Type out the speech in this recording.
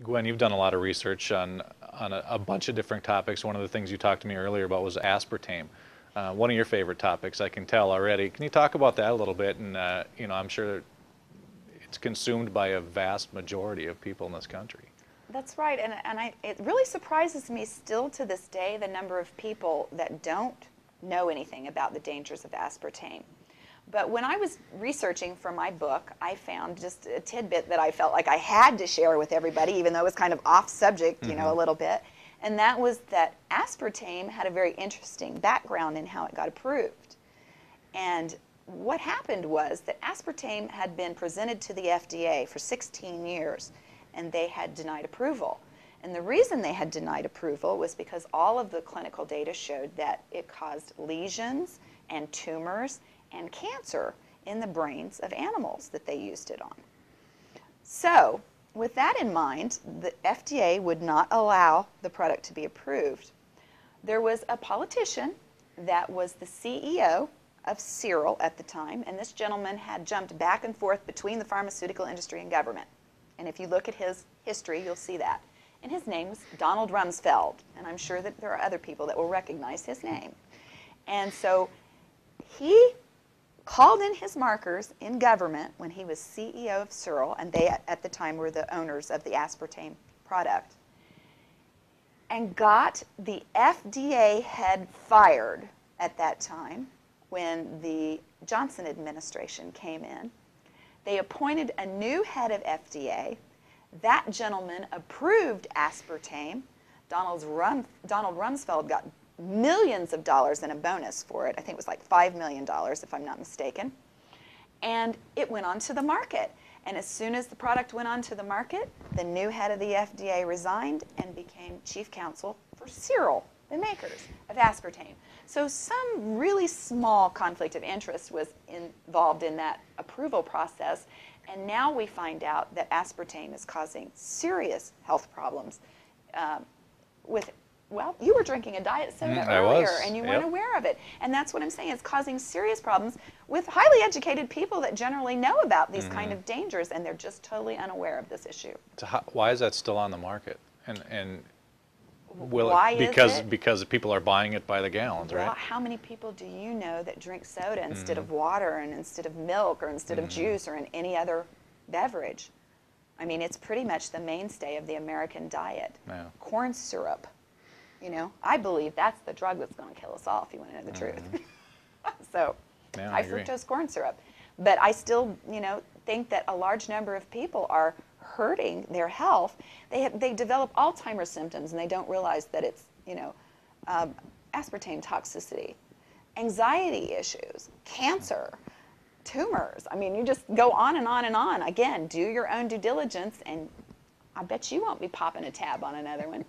Gwen, you've done a lot of research on a bunch of different topics. One of the things you talked to me earlier about was aspartame. One of your favorite topics, I can tell already. Can you talk about that a little bit? And you know, I'm sure it's consumed by a vast majority of people in this country. That's right, and it really surprises me still to this day the number of people that don't know anything about the dangers of aspartame. But when I was researching for my book, I found just a tidbit that I felt like I had to share with everybody, even though it was kind of off subject, you know, a little bit. And that was that aspartame had a very interesting background in how it got approved. And what happened was that aspartame had been presented to the FDA for 16 years, and they had denied approval. And the reason they had denied approval was because all of the clinical data showed that it caused lesions and tumors and cancer in the brains of animals that they used it on. So, with that in mind, the FDA would not allow the product to be approved. There was a politician that was the CEO of Cyril at the time, and this gentleman had jumped back and forth between the pharmaceutical industry and government. And if you look at his history, you'll see that. And his name was Donald Rumsfeld, and I'm sure that there are other people that will recognize his name. And so he called in his markers in government when he was CEO of Cyril, and they at the time were the owners of the aspartame product, and got the FDA head fired at that time when the Johnson administration came in. They appointed a new head of FDA. That gentleman approved aspartame. Donald Rumsfeld got millions of dollars in a bonus for it. I think it was like $5 million, if I'm not mistaken. And it went onto the market. And as soon as the product went onto the market, the new head of the FDA resigned and became chief counsel for Cyril, the makers of aspartame. So some really small conflict of interest was involved in that approval process. And now we find out that aspartame is causing serious health problems well, you were drinking a diet soda earlier, and you weren't aware of it. And that's what I'm saying. It's causing serious problems with highly educated people that generally know about these kind of dangers, and they're just totally unaware of this issue. So why is that still on the market? And will why because people are buying it by the gallons, well, right? how many people do you know that drink soda instead of water and instead of milk or instead of juice or in any other beverage? I mean, it's pretty much the mainstay of the American diet. Yeah. Corn syrup. You know, I believe that's the drug that's going to kill us all, if you want to know the truth. So, yeah, high fructose corn syrup. But I still, you know, think that a large number of people are hurting their health. They develop Alzheimer's symptoms, and they don't realize that it's, you know, aspartame toxicity, anxiety issues, cancer, tumors. I mean, you just go on and on and on. Again, do your own due diligence, and I bet you won't be popping a tab on another one.